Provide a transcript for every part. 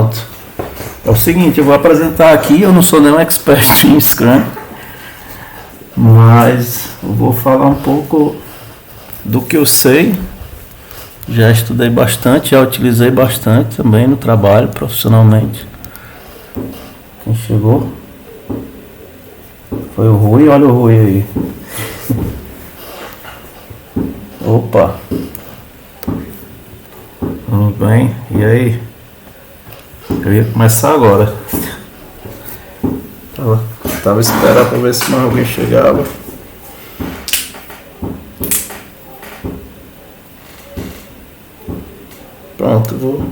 Pronto. É o seguinte, eu vou apresentar aqui, eu não sou nenhum expert em Scrum, mas eu vou falar um pouco do que eu sei. Já estudei bastante, já utilizei bastante também no trabalho, profissionalmente. Quem chegou? Foi o Rui, olha o Rui aí. Opa! Tudo bem? E aí? Eu ia começar agora. Tava esperando para ver se mais alguém chegava. Pronto,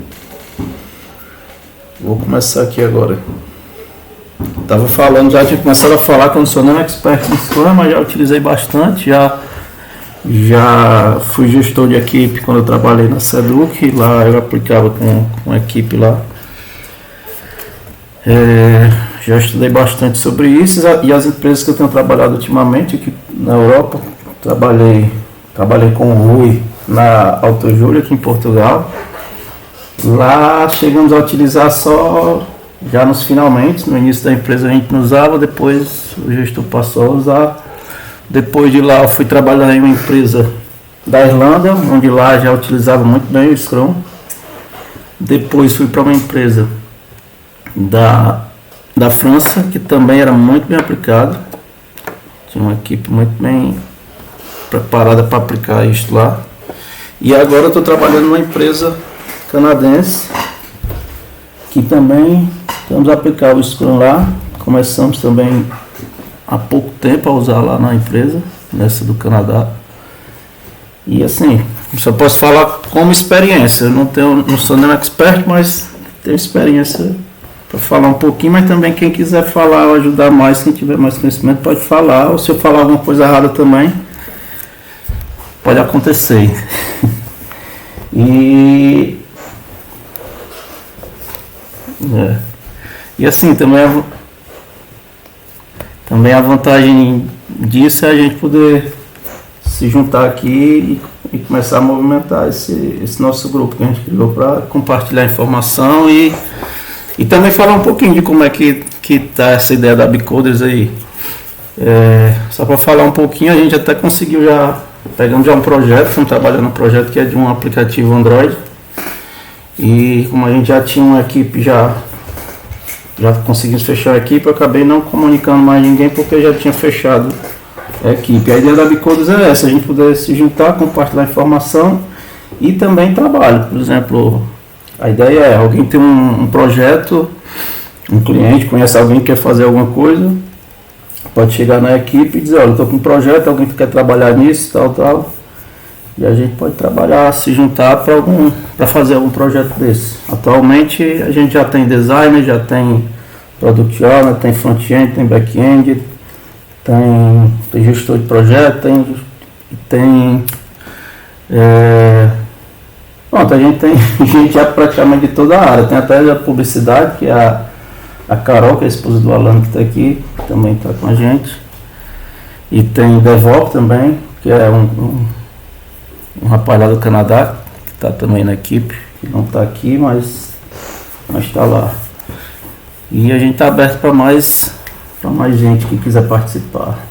vou começar aqui agora. Tava falando, já tinha começado a falar que eu não sou nem expert em Scrum, mas já utilizei bastante, já fui gestor de equipe quando eu trabalhei na Seduc, lá eu aplicava com a equipe lá. Já estudei bastante sobre isso e as empresas que eu tenho trabalhado ultimamente aqui na Europa, trabalhei com o Rui na Autojúlia aqui em Portugal. Lá chegamos a utilizar só já nos finalmente, no início da empresa a gente não usava, depois o gestor passou a usar. Depois de lá eu fui trabalhar em uma empresa da Irlanda, onde lá já utilizava muito bem o Scrum. Depois fui para uma empresa da França, que também era muito bem aplicado. Tinha uma equipe muito bem preparada para aplicar isso lá. E agora eu estou trabalhando numa empresa canadense, que também estamos a aplicar o Scrum lá. Começamos também há pouco tempo a usar lá na empresa, nessa do Canadá. E assim, só posso falar como experiência. Eu não sou nenhum expert, mas tenho experiência para falar um pouquinho, mas também quem quiser falar ou ajudar mais, quem tiver mais conhecimento pode falar, ou se eu falar alguma coisa errada também, pode acontecer. E assim, também a vantagem disso é a gente poder se juntar aqui e começar a movimentar esse nosso grupo que a gente criou para compartilhar informação e também falar um pouquinho de como é que tá essa ideia da Bicoders aí. Só para falar um pouquinho, a gente até conseguiu pegamos um projeto, estamos trabalhando num projeto que é de um aplicativo Android. E como a gente já tinha uma equipe, já conseguimos fechar a equipe, eu acabei não comunicando mais ninguém porque já tinha fechado a equipe. A ideia da Bicoders é essa, a gente poder se juntar, compartilhar informação e também trabalho. Por exemplo, a ideia é, alguém tem um projeto, um cliente, conhece alguém que quer fazer alguma coisa, pode chegar na equipe e dizer, olha, eu estou com um projeto, alguém que quer trabalhar nisso, tal. E a gente pode trabalhar, se juntar para fazer algum projeto desse. Atualmente a gente já tem designer, já tem product owner, tem front-end, tem back-end, tem gestor de projeto, pronto, a gente tem gente já praticamente de toda a área. Tem até a publicidade, que é a Carol, que é a esposa do Alan, que está aqui, que também está com a gente. E tem DevOps também, que é um rapaz lá do Canadá, que está também na equipe, que não está aqui, mas está lá. E a gente está aberto para mais gente que quiser participar.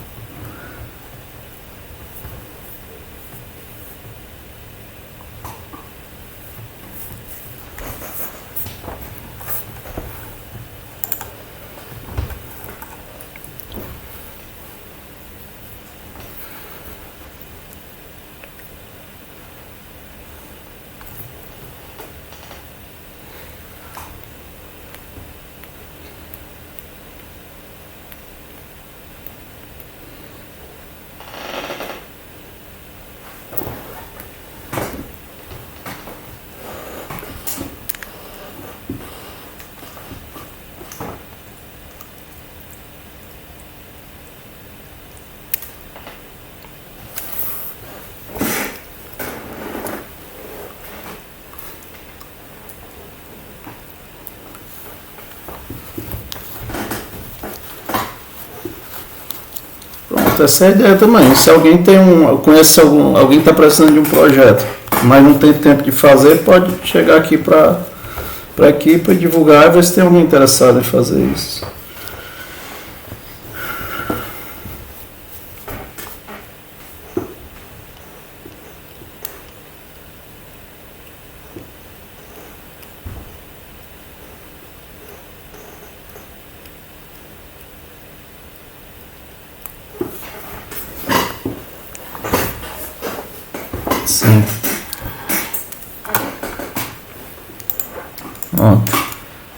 Essa é a ideia também. Se alguém conhece alguém que está precisando de um projeto, mas não tem tempo de fazer, pode chegar aqui para para a equipe, divulgar e ver se tem alguém interessado em fazer isso. Sim.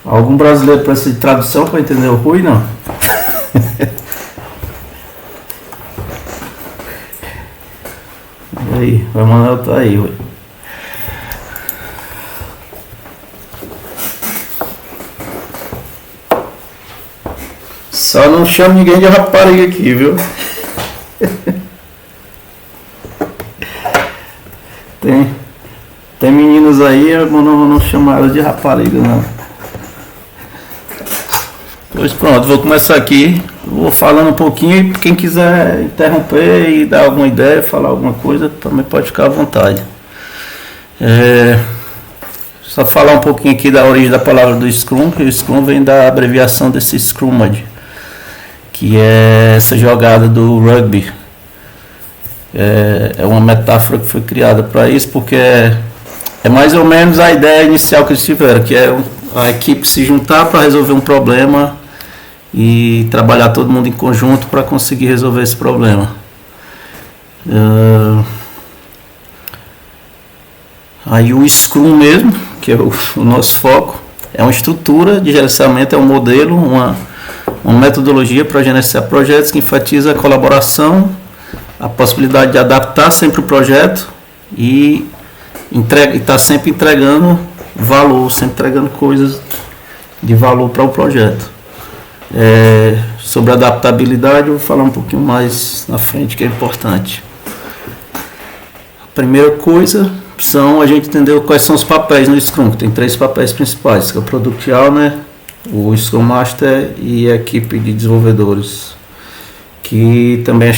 Algum brasileiro precisa de tradução para entender o Rui, não? E aí, o Emanuel tá aí, Rui. Só não chama ninguém de rapariga aqui, viu? Tem meninos aí, eu não chamo elas de rapariga, não. Pois pronto, vou começar aqui. Vou falando um pouquinho e quem quiser interromper e dar alguma ideia, falar alguma coisa, também pode ficar à vontade. Só falar um pouquinho aqui da origem da palavra do Scrum, que o Scrum vem da abreviação desse Scrummage, que é essa jogada do rugby. É uma metáfora que foi criada para isso, porque é mais ou menos a ideia inicial que eles tiveram, que é a equipe se juntar para resolver um problema e trabalhar todo mundo em conjunto para conseguir resolver esse problema. Aí o Scrum mesmo, que é o nosso foco, é uma estrutura de gerenciamento, é um modelo, uma metodologia para gerenciar projetos que enfatiza a colaboração, a possibilidade de adaptar sempre o projeto e está sempre entregando valor, sempre entregando coisas de valor para o projeto. Sobre adaptabilidade eu vou falar um pouquinho mais na frente, que é importante. A primeira coisa são a gente entender quais são os papéis no Scrum, que tem 3 papéis principais, que é o Product Owner, o Scrum Master e a equipe de desenvolvedores, que também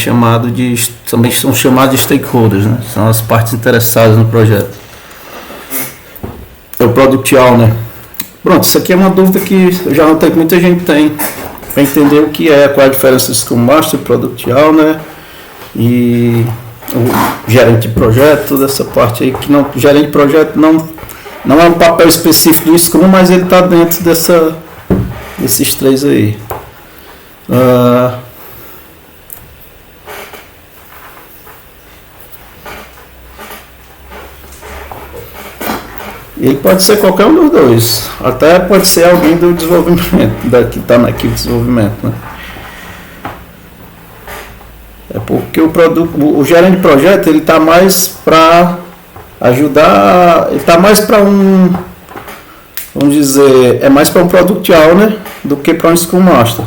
também são chamados de stakeholders, né? São as partes interessadas no projeto. É o Product Owner. Pronto, isso aqui é uma dúvida que eu já notei que muita gente tem, para entender o que é, qual a diferença do Scrum Master, Product Owner e o gerente de projeto, toda essa parte aí, que não, o gerente de projeto não é um papel específico do Scrum, mas ele está dentro desses 3 aí. Ele pode ser qualquer um dos 2, até pode ser alguém do desenvolvimento, que está na equipe de desenvolvimento, né? É porque o gerente de projeto, ele está mais para ajudar, ele está mais para vamos dizer, é mais para um Product Owner do que para um Scrum Master.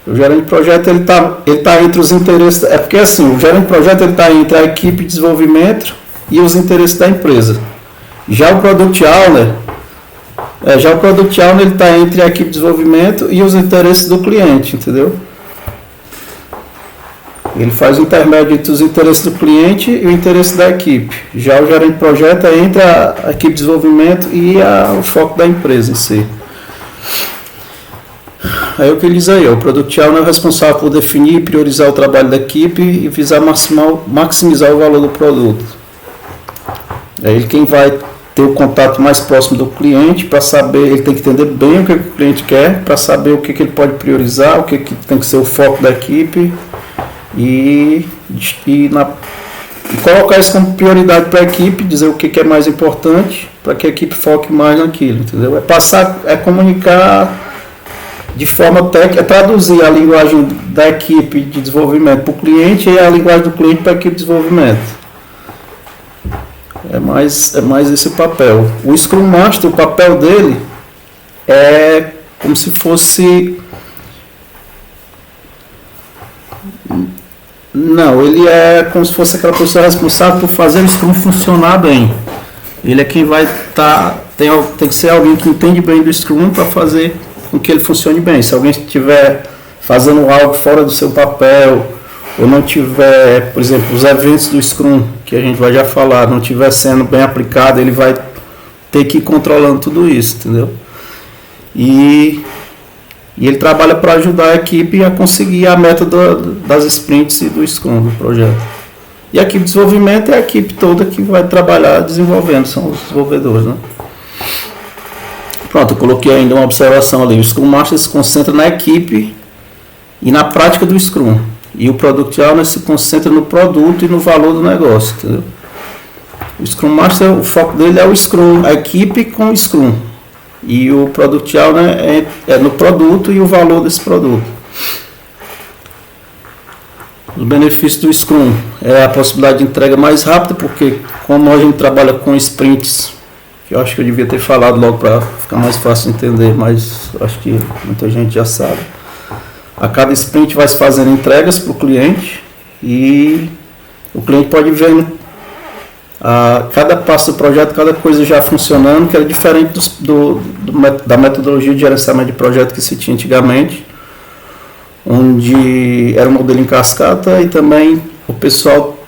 O gerente de projeto, ele tá entre os interesses, é porque assim, o gerente de projeto, ele está entre a equipe de desenvolvimento e os interesses da empresa. Já o Product Owner, ele está entre a equipe de desenvolvimento e os interesses do cliente, entendeu? Ele faz o intermédio entre os interesses do cliente e o interesse da equipe. Já o gerente de projeto é entre a equipe de desenvolvimento e o foco da empresa em si. Aí o que ele diz aí, o Product Owner é o responsável por definir e priorizar o trabalho da equipe e visar maximizar o valor do produto. É ele quem vai ter o contato mais próximo do cliente para saber, ele tem que entender bem o que o cliente quer, para saber o que ele pode priorizar, o que tem que ser o foco da equipe e colocar isso como prioridade para a equipe, dizer o que é mais importante para que a equipe foque mais naquilo, entendeu? É comunicar de forma técnica, é traduzir a linguagem da equipe de desenvolvimento para o cliente e a linguagem do cliente para a equipe de desenvolvimento. É mais esse papel. O Scrum Master, o papel dele é como se fosse... Não, ele é como se fosse aquela pessoa responsável por fazer o Scrum funcionar bem. Ele é quem vai estar... Tem que ser alguém que entende bem do Scrum para fazer com que ele funcione bem. Se alguém estiver fazendo algo fora do seu papel, ou não tiver, por exemplo, os eventos do Scrum, que a gente vai já falar, não estiver sendo bem aplicado, ele vai ter que ir controlando tudo isso, entendeu? E ele trabalha para ajudar a equipe a conseguir a meta das sprints e do Scrum do projeto. E a equipe de desenvolvimento é a equipe toda que vai trabalhar desenvolvendo, são os desenvolvedores, né? Pronto, eu coloquei ainda uma observação ali. O Scrum Master se concentra na equipe e na prática do Scrum. E o Product Owner se concentra no produto e no valor do negócio, entendeu? O Scrum Master, o foco dele é o Scrum, a equipe com o Scrum. E o Product Owner é no produto e o valor desse produto. Os benefícios do Scrum é a possibilidade de entrega mais rápida, porque como a gente trabalha com sprints, que eu acho que eu devia ter falado logo para ficar mais fácil de entender, mas acho que muita gente já sabe. A cada sprint vai se fazendo entregas para o cliente e o cliente pode ver cada passo do projeto, cada coisa já funcionando, que era diferente da metodologia de gerenciamento de projeto que se tinha antigamente, onde era um modelo em cascata e também o pessoal,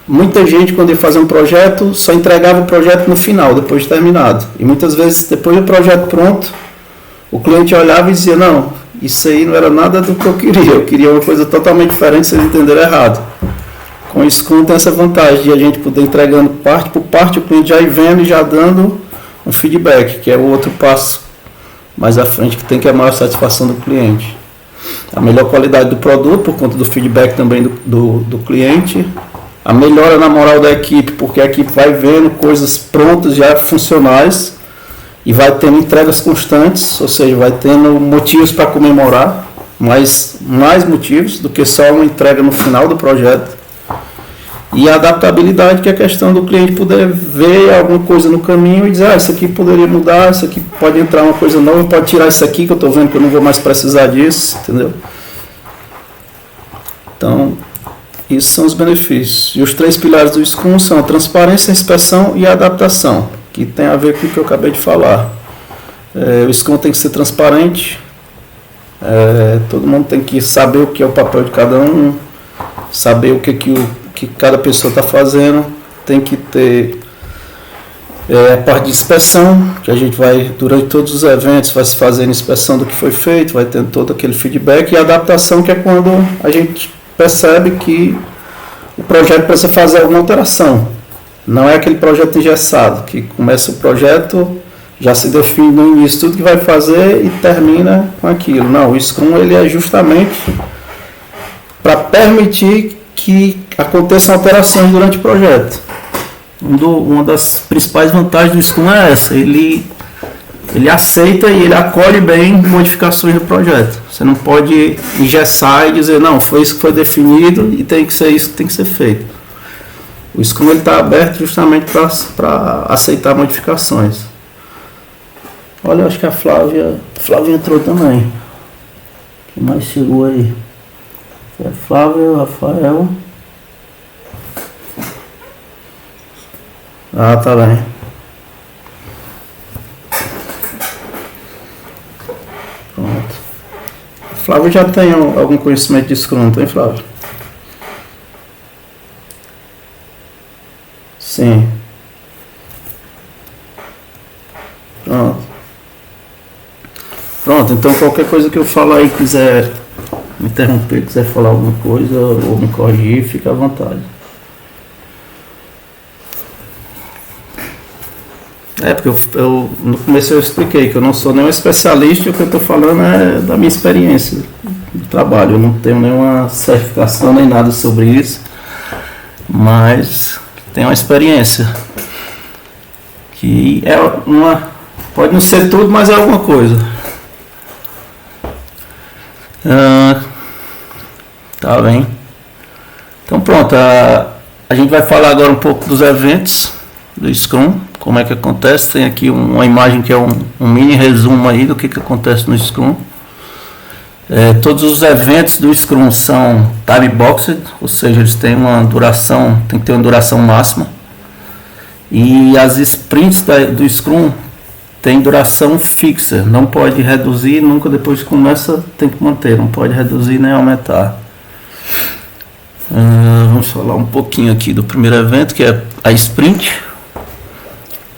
muita gente quando ia fazer um projeto só entregava o projeto no final, depois de terminado, e muitas vezes depois do projeto pronto o cliente olhava e dizia, não, isso aí não era nada do que eu queria uma coisa totalmente diferente, vocês entenderam errado. Com o Scrum tem essa vantagem de a gente poder entregando parte por parte, o cliente já ir vendo e já dando um feedback, que é o outro passo mais à frente que tem, que é a maior satisfação do cliente. A melhor qualidade do produto, por conta do feedback também do cliente. A melhora na moral da equipe, porque a equipe vai vendo coisas prontas, já funcionais, e vai tendo entregas constantes, ou seja, vai tendo motivos para comemorar, mais motivos do que só uma entrega no final do projeto. E a adaptabilidade, que é a questão do cliente poder ver alguma coisa no caminho e dizer, isso aqui poderia mudar, isso aqui pode entrar uma coisa nova, pode tirar isso aqui que eu estou vendo que eu não vou mais precisar disso, entendeu? Então, esses são os benefícios. E os 3 pilares do Scrum são a transparência, a inspeção e a adaptação, que tem a ver com o que eu acabei de falar. O Scrum tem que ser transparente, todo mundo tem que saber o que é o papel de cada um, saber o que cada pessoa está fazendo, tem que ter a parte de inspeção, que a gente vai, durante todos os eventos, vai se fazendo inspeção do que foi feito, vai tendo todo aquele feedback, e a adaptação, que é quando a gente percebe que o projeto precisa fazer alguma alteração. Não é aquele projeto engessado, que começa o projeto, já se define no início tudo que vai fazer e termina com aquilo. Não, o Scrum ele é justamente para permitir que aconteçam alterações durante o projeto. Uma das principais vantagens do Scrum é essa, ele aceita e ele acolhe bem modificações do projeto. Você não pode engessar e dizer, não, foi isso que foi definido e tem que ser isso que tem que ser feito. O Scrum está aberto justamente para aceitar modificações. Olha, eu acho que a Flávia entrou também. Quem mais chegou aí? É Flávio, Rafael. Ah, tá bem. Pronto. Flávio já tem algum conhecimento de Scrum, não tem, Flávio? Sim. Pronto, então qualquer coisa que eu falar aí, quiser me interromper, quiser falar alguma coisa ou me corrigir, fica à vontade. Porque eu no começo eu expliquei que eu não sou nenhum especialista, e o que eu estou falando é da minha experiência de trabalho. Eu não tenho nenhuma certificação nem nada sobre isso, mas tenho uma experiência que pode não ser tudo, mas é alguma coisa. Tá bem. Então pronto, a gente vai falar agora um pouco dos eventos do Scrum, como é que acontece. Tem aqui uma imagem que é um mini resumo aí do que acontece no Scrum. Todos os eventos do Scrum são time boxed, ou seja, eles têm tem que ter uma duração máxima. E as sprints do Scrum tem duração fixa, não pode reduzir, nunca depois que começa tem que manter, não pode reduzir nem aumentar. Vamos falar um pouquinho aqui do primeiro evento, que é a sprint.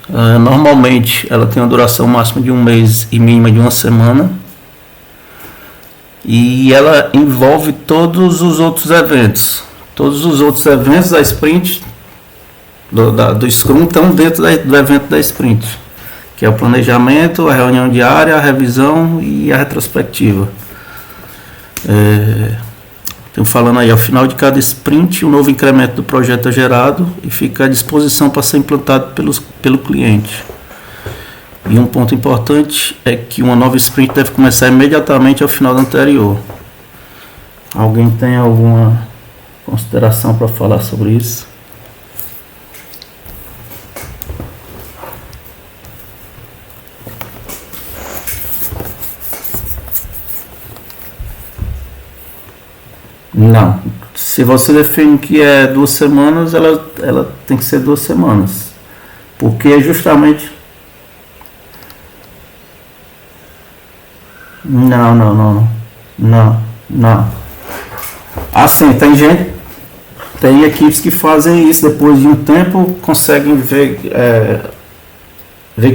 Normalmente ela tem uma duração máxima de um mês e mínima de uma semana. E ela envolve todos os outros eventos. Todos os outros eventos da sprint, do Scrum, estão dentro do evento da sprint, que é o planejamento, a reunião diária, a revisão e a retrospectiva. Estou falando aí, ao final de cada sprint, um novo incremento do projeto é gerado e fica à disposição para ser implantado pelo cliente. E um ponto importante é que uma nova sprint deve começar imediatamente ao final da anterior. Alguém tem alguma consideração para falar sobre isso? Não. Se você define que é 2 semanas, ela tem que ser 2 semanas. Porque é justamente... Não. Assim, tem equipes que fazem isso depois de um tempo, conseguem ver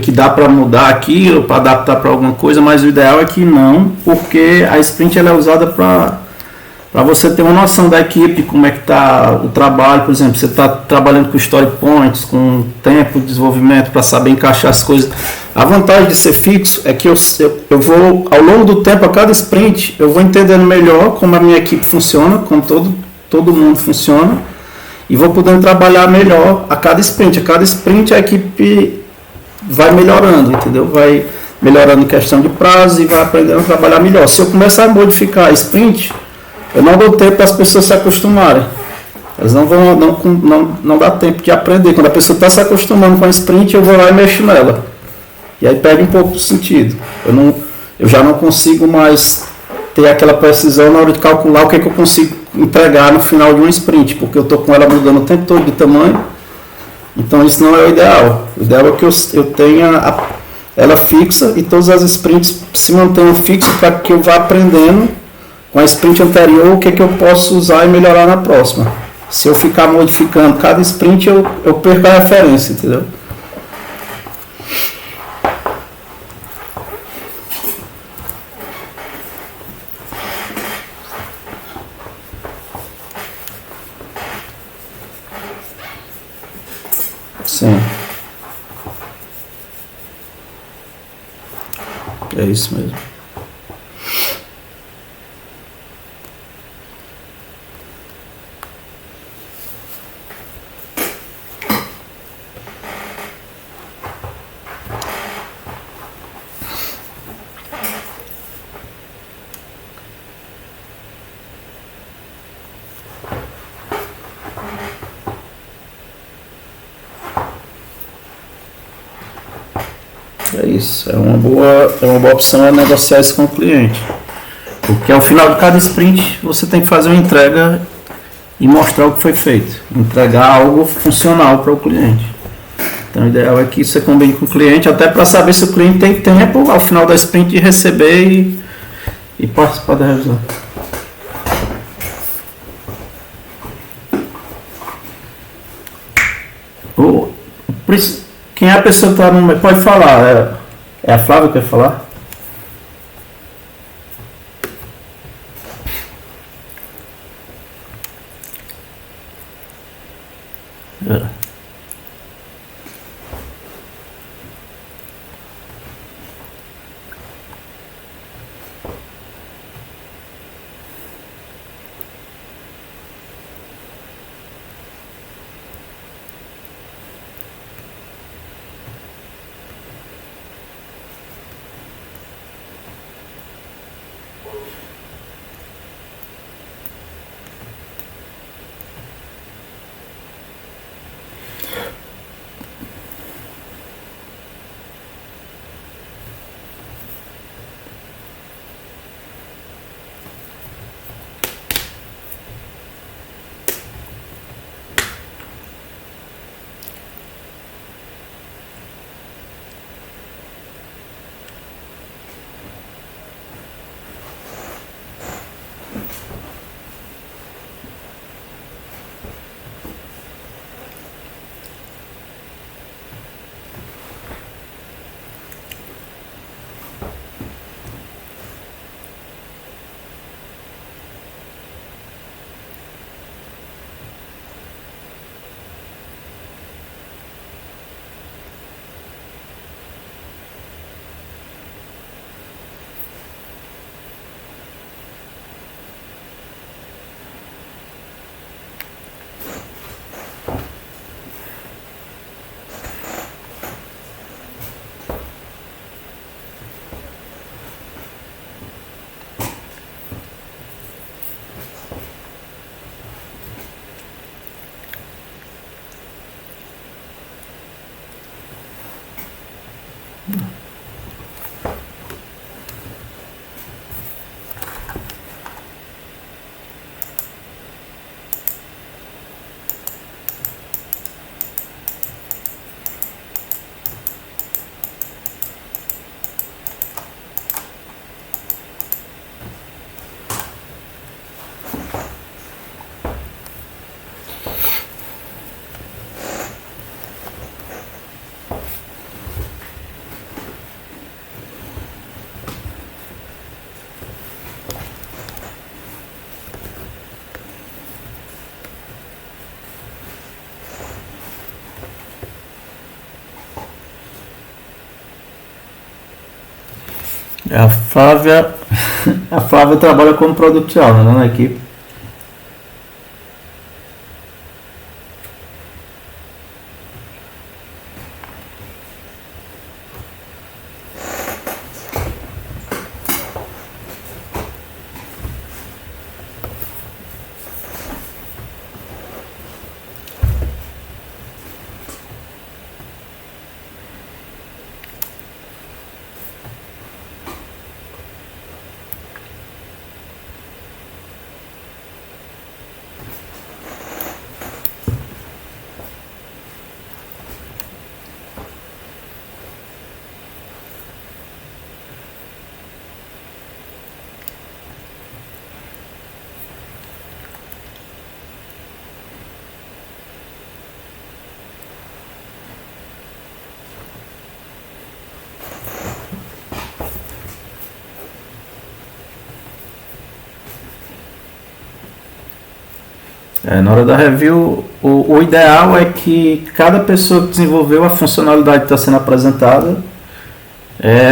que dá para mudar aquilo, para adaptar para alguma coisa, mas o ideal é que não, porque a sprint ela é usada para você ter uma noção da equipe, como é que está o trabalho. Por exemplo, você está trabalhando com story points, com tempo de desenvolvimento, para saber encaixar as coisas. A vantagem de ser fixo é que eu vou, ao longo do tempo, a cada sprint, eu vou entendendo melhor como a minha equipe funciona, como todo mundo funciona, e vou podendo trabalhar melhor a cada sprint. A cada sprint a equipe vai melhorando, entendeu? Vai melhorando em questão de prazo e vai aprendendo a trabalhar melhor. Se eu começar a modificar a sprint, eu não dou tempo para as pessoas se acostumarem. Elas não dá tempo de aprender. Quando a pessoa está se acostumando com a sprint, eu vou lá e mexo nela. E aí perde um pouco do sentido. Eu já não consigo mais ter aquela precisão na hora de calcular o que eu consigo entregar no final de uma sprint, porque eu estou com ela mudando o tempo todo de tamanho. Então isso não é o ideal. O ideal é que eu tenha ela fixa e todas as sprints se mantenham fixas para que eu vá aprendendo com a sprint anterior o que eu posso usar e melhorar na próxima. Se eu ficar modificando cada sprint, eu perco a referência, entendeu? Sim. É isso mesmo. É isso, é uma boa opção é negociar isso com o cliente. Porque ao final de cada sprint você tem que fazer uma entrega e mostrar o que foi feito. Entregar algo funcional para o cliente. Então o ideal é que você combine com o cliente, até para saber se o cliente tem tempo ao final da sprint de receber e participar da revisão. Quem é a pessoa que está no meio? Pode falar. É a Flávia que quer falar? É. A Flávia, a Flávia trabalha como Product Owner, né, na equipe. Na hora da review, o ideal é que cada pessoa que desenvolveu a funcionalidade que está sendo apresentada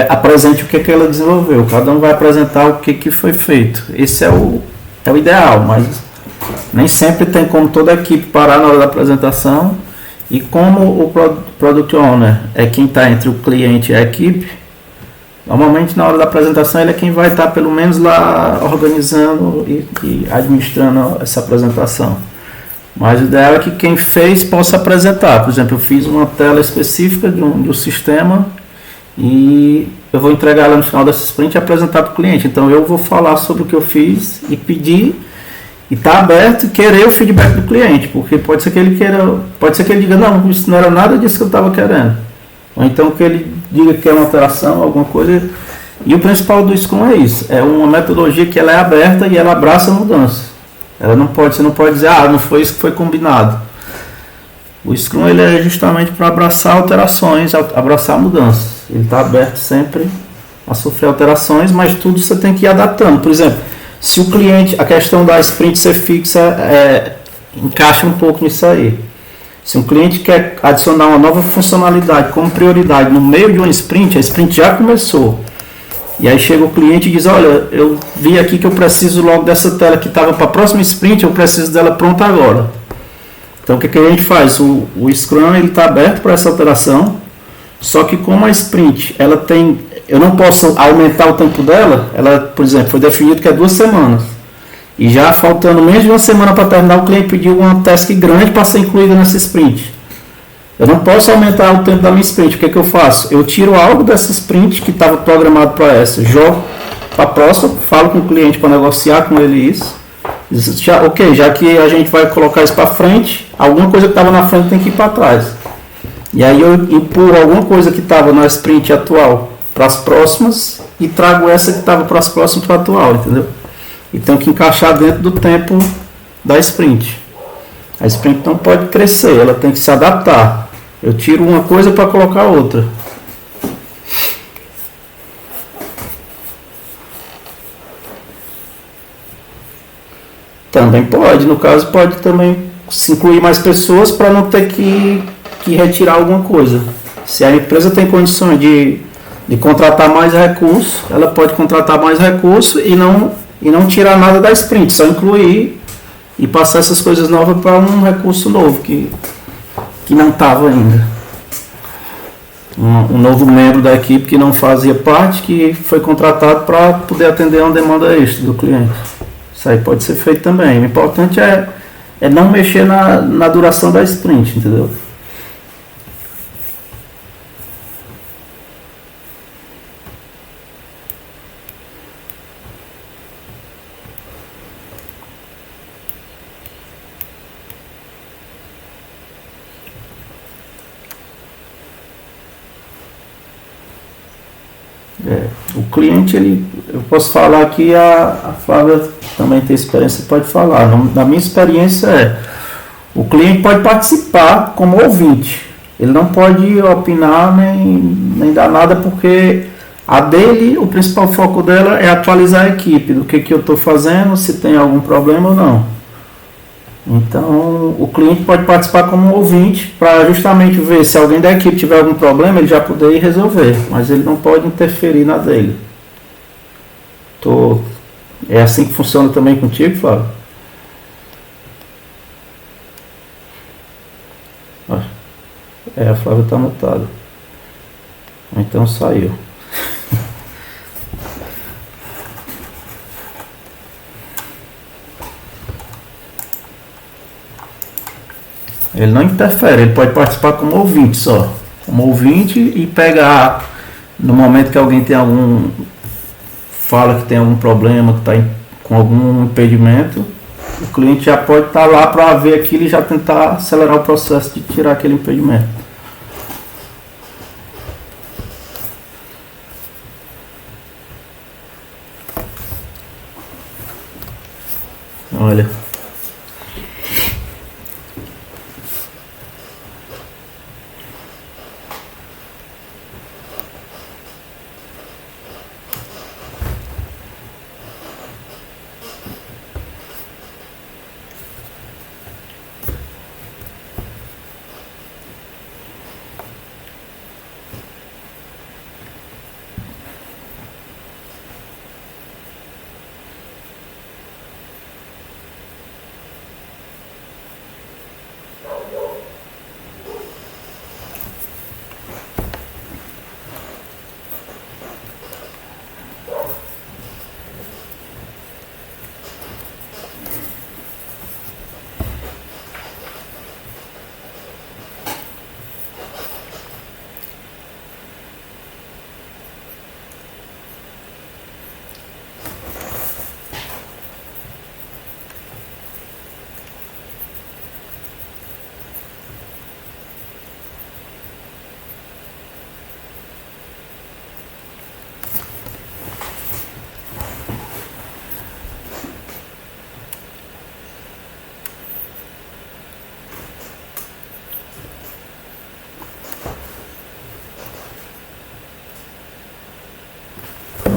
apresente o que ela desenvolveu. Cada um vai apresentar o que foi feito. Esse é o ideal, mas nem sempre tem como toda a equipe parar na hora da apresentação. E como o Product Owner é quem está entre o cliente e a equipe, normalmente na hora da apresentação ele é quem vai estar pelo menos lá organizando e administrando essa apresentação. Mas o ideal é que quem fez possa apresentar. Por exemplo, eu fiz uma tela específica de um sistema e eu vou entregar ela no final dessa sprint e apresentar para o cliente. Então eu vou falar sobre o que eu fiz e pedir, e está aberto e querer o feedback do cliente, porque pode ser que ele diga, não, isso não era nada disso que eu estava querendo. Ou então que ele diga que é uma alteração, alguma coisa. E o principal do Scrum é isso, é uma metodologia que ela é aberta e ela abraça a mudança. Você não pode dizer, não foi isso que foi combinado. O Scrum ele é justamente para abraçar alterações, abraçar mudanças. Ele está aberto sempre a sofrer alterações, mas tudo você tem que ir adaptando. Por exemplo, se o cliente, a questão da sprint ser fixa encaixa um pouco nisso aí. Se um cliente quer adicionar uma nova funcionalidade como prioridade no meio de uma sprint, a sprint já começou. E aí chega o cliente e diz, olha, eu vi aqui que eu preciso logo dessa tela que estava para a próxima sprint, eu preciso dela pronta agora. Então o que a gente faz? O Scrum está aberto para essa alteração, só que como a sprint ela tem, eu não posso aumentar o tempo dela, ela, por exemplo, foi definido que é 2 semanas. E já faltando menos de 1 semana para terminar, o cliente pediu uma task grande para ser incluída nessa sprint. Eu não posso aumentar o tempo da minha sprint. O que eu faço? Eu tiro algo dessa sprint que estava programado para essa, jogo para a próxima, falo com o cliente para negociar com ele isso. Já que a gente vai colocar isso para frente, alguma coisa que estava na frente tem que ir para trás. E aí eu empurro alguma coisa que estava na sprint atual para as próximas e trago essa que estava para as próximas para a atual, entendeu? E tenho que encaixar dentro do tempo da sprint. A sprint não pode crescer, ela tem que se adaptar. Eu tiro uma coisa para colocar outra. Também pode, no caso pode também se incluir mais pessoas para não ter que retirar alguma coisa. Se a empresa tem condições de contratar mais recursos, ela pode contratar mais recursos e não tirar nada da sprint, só incluir e passar essas coisas novas para um recurso novo que não estava ainda. Um novo membro da equipe que não fazia parte, que foi contratado para poder atender a uma demanda extra do cliente. Isso aí pode ser feito também. O importante é não mexer na duração da sprint, entendeu? O cliente, eu posso falar que a Flávia também tem experiência, pode falar. Na minha experiência o cliente pode participar como ouvinte. Ele não pode opinar nem dar nada, porque a dele, o principal foco dela é atualizar a equipe, do que eu estou fazendo, se tem algum problema ou não. Então, o cliente pode participar como ouvinte para justamente ver se alguém da equipe tiver algum problema, ele já poder ir resolver, mas ele não pode interferir na dele. É assim que funciona também contigo, Flávio? A Flávia está mutada. Então saiu. Ele não interfere, ele pode participar como ouvinte só. Como ouvinte e pegar no momento que alguém fala que tem algum problema, que está com algum impedimento, o cliente já pode estar lá para ver aquilo e já tentar acelerar o processo de tirar aquele impedimento. Olha.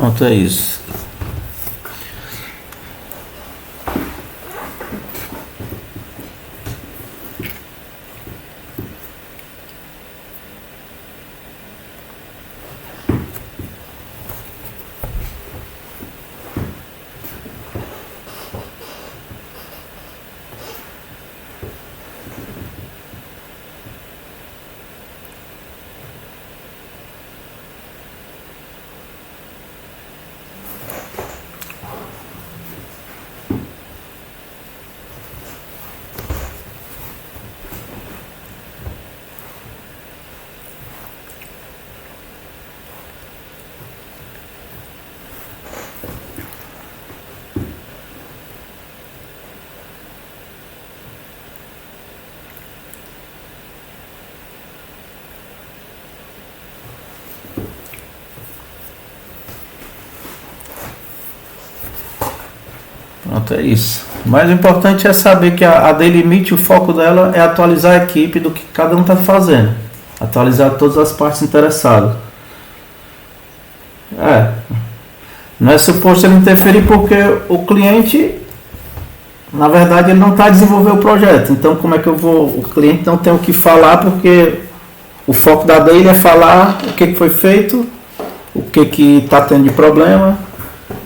Pronto, é isso. Pronto, é isso. Mas o importante é saber que a Daily Meet, o foco dela é atualizar a equipe do que cada um está fazendo. Atualizar todas as partes interessadas. Não é suposto ele interferir porque o cliente, na verdade, ele não está desenvolvendo o projeto. Então, como é que o cliente não tem o que falar, porque o foco da Daily é falar o que foi feito, o que está tendo de problema.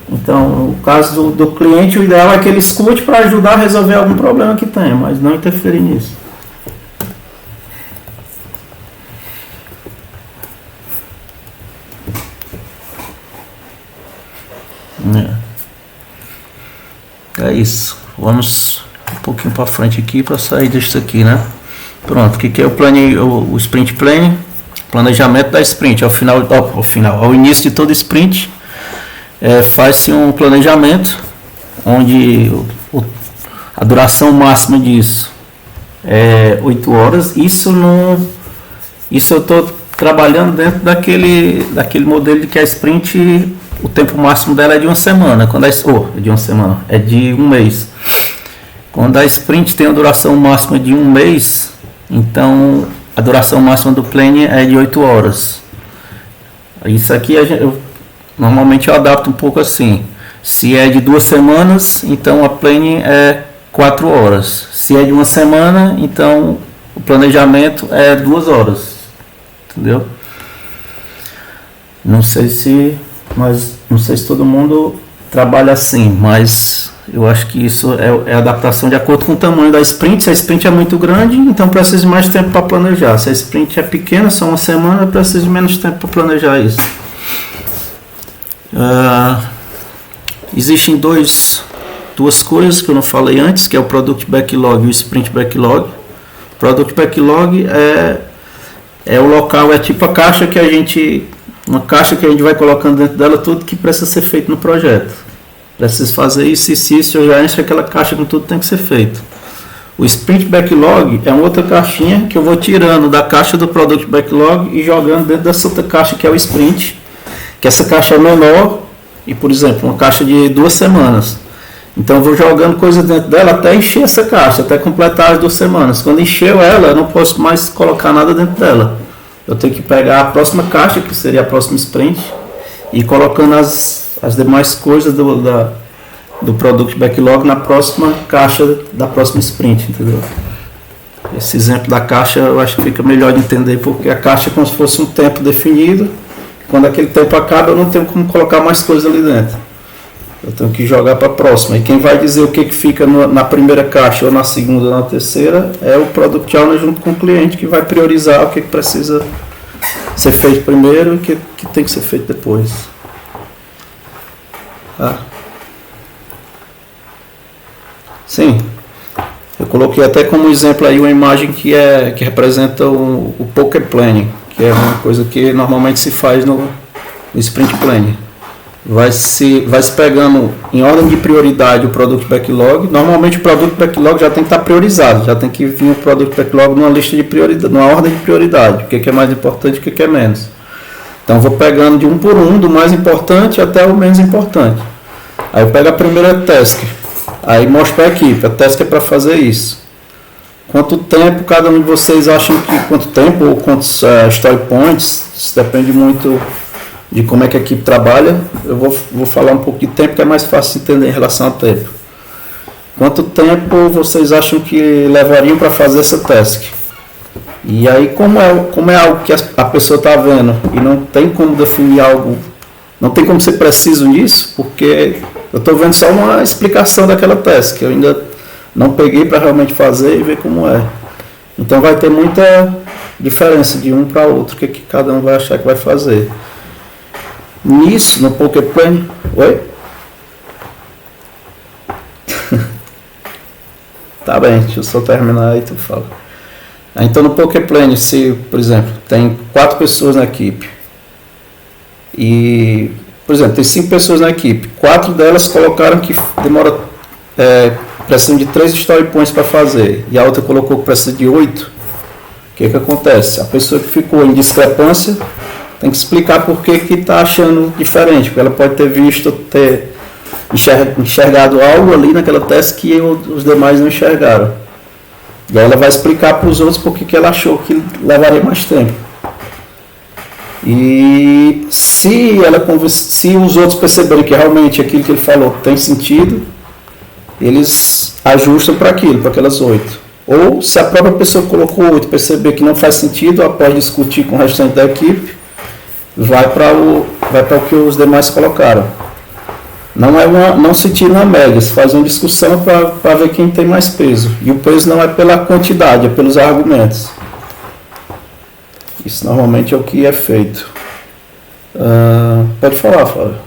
Então, no caso do cliente, o ideal é que ele escute para ajudar a resolver algum problema que tenha, mas não interferir nisso. É isso. Vamos um pouquinho para frente aqui para sair disso aqui, né? Pronto, o que é o sprint planning? Planejamento da sprint. Ao início de todo sprint, faz-se um planejamento onde a duração máxima disso é 8 horas. Isso eu estou trabalhando dentro daquele modelo de que a sprint, o tempo máximo dela é de uma semana, é de um mês. Quando a sprint tem a duração máxima de um mês, então a duração máxima do planning é de 8 horas. Isso aqui normalmente eu adapto um pouco assim. Se é de 2 semanas, então a planning é 4 horas. Se é de uma semana, então o planejamento é 2 horas. Entendeu? Não sei se todo mundo trabalha assim, mas eu acho que isso é adaptação de acordo com o tamanho da sprint. Se a sprint é muito grande, então precisa de mais tempo para planejar. Se a sprint é pequena, só uma semana, precisa de menos tempo para planejar isso. Existem duas coisas que eu não falei antes, que é o Product Backlog e o Sprint Backlog. O Product Backlog é o local, é tipo uma caixa que a gente vai colocando dentro dela tudo que precisa ser feito no projeto. Preciso fazer isso, eu já encho aquela caixa com tudo que tem que ser feito. O Sprint Backlog é uma outra caixinha que eu vou tirando da caixa do Product Backlog e jogando dentro dessa outra caixa que é o Sprint, que essa caixa é menor e, por exemplo, uma caixa de 2 semanas. Então eu vou jogando coisa dentro dela até encher essa caixa, até completar as 2 semanas. Quando encheu ela, eu não posso mais colocar nada dentro dela. Eu tenho que pegar a próxima caixa, que seria a próxima sprint, e ir colocando as demais coisas do Product Backlog na próxima caixa da próxima sprint, entendeu? Esse exemplo da caixa eu acho que fica melhor de entender, porque a caixa é como se fosse um tempo definido. Quando aquele tempo acaba, eu não tenho como colocar mais coisa ali dentro. Eu tenho que jogar para a próxima. E quem vai dizer o que fica na primeira caixa, ou na segunda, ou na terceira, é o Product Owner junto com o cliente, que vai priorizar o que precisa ser feito primeiro e o que tem que ser feito depois. Sim. Eu coloquei até como exemplo aí uma imagem que representa o Poker Planning, que é uma coisa que normalmente se faz no Sprint Planning. Vai se pegando em ordem de prioridade o Product Backlog. Normalmente o Product Backlog já tem que estar priorizado, já tem que vir o Product Backlog numa lista de prioridade, numa ordem de prioridade, o que é mais importante e o que é menos. Então eu vou pegando de um por um, do mais importante até o menos importante. Aí eu pego a primeira task, aí mostro para a equipe, a task é para fazer isso. Quanto tempo cada um de vocês acham que, quanto tempo ou quantos story points, isso depende muito de como é que a equipe trabalha. Eu vou falar um pouco de tempo, que é mais fácil de entender em relação ao tempo. Quanto tempo vocês acham que levariam para fazer essa task? E aí, como é algo que a pessoa está vendo e não tem como definir algo, não tem como ser preciso nisso, porque eu estou vendo só uma explicação daquela task, eu ainda não peguei para realmente fazer e ver como é. Então vai ter muita diferença de um para outro, o que cada um vai achar que vai fazer. Nisso, no Poker Planning... Oi? Tá bem, deixa eu só terminar aí e tu fala. Então no Poker Planning, se, por exemplo, tem 4 pessoas na equipe e, por exemplo, tem 5 pessoas na equipe, 4 delas colocaram que demora, precisa de 3 story points para fazer, e a outra colocou que precisa de 8, o que acontece? A pessoa que ficou em discrepância tem que explicar por que está achando diferente, porque ela pode ter enxergado algo ali naquela task que os demais não enxergaram. E aí ela vai explicar para os outros por que ela achou que levaria mais tempo. E se os outros perceberem que realmente aquilo que ele falou tem sentido, eles ajustam para aquilo, para aquelas 8. Ou se a própria pessoa que colocou 8 perceber que não faz sentido, após discutir com o restante da equipe, vai para o que os demais colocaram. Não se tira uma média, se faz uma discussão para ver quem tem mais peso. E o peso não é pela quantidade, é pelos argumentos. Isso normalmente é o que é feito. Pode falar, Flávio.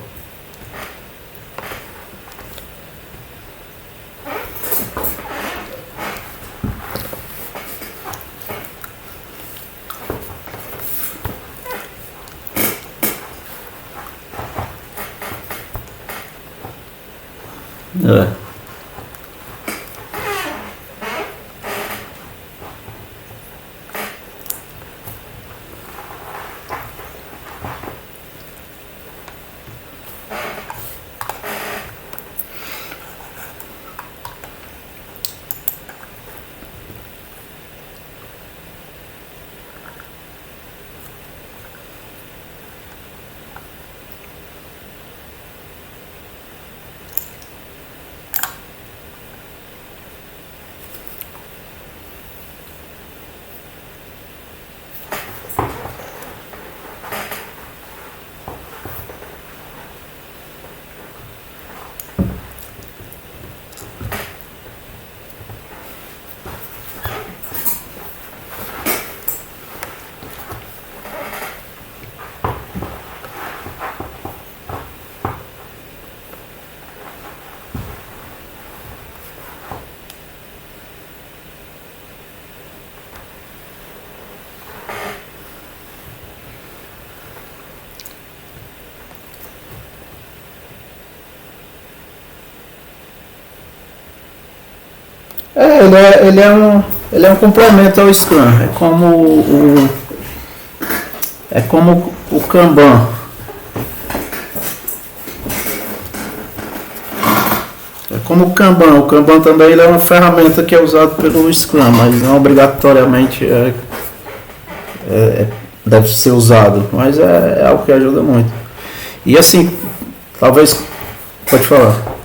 Ele é um complemento ao Scrum. É como o Kanban. É como o Kanban. O Kanban também ele é uma ferramenta que é usada pelo Scrum, mas não obrigatoriamente deve ser usado. Mas é algo que ajuda muito. E assim, talvez... Pode falar.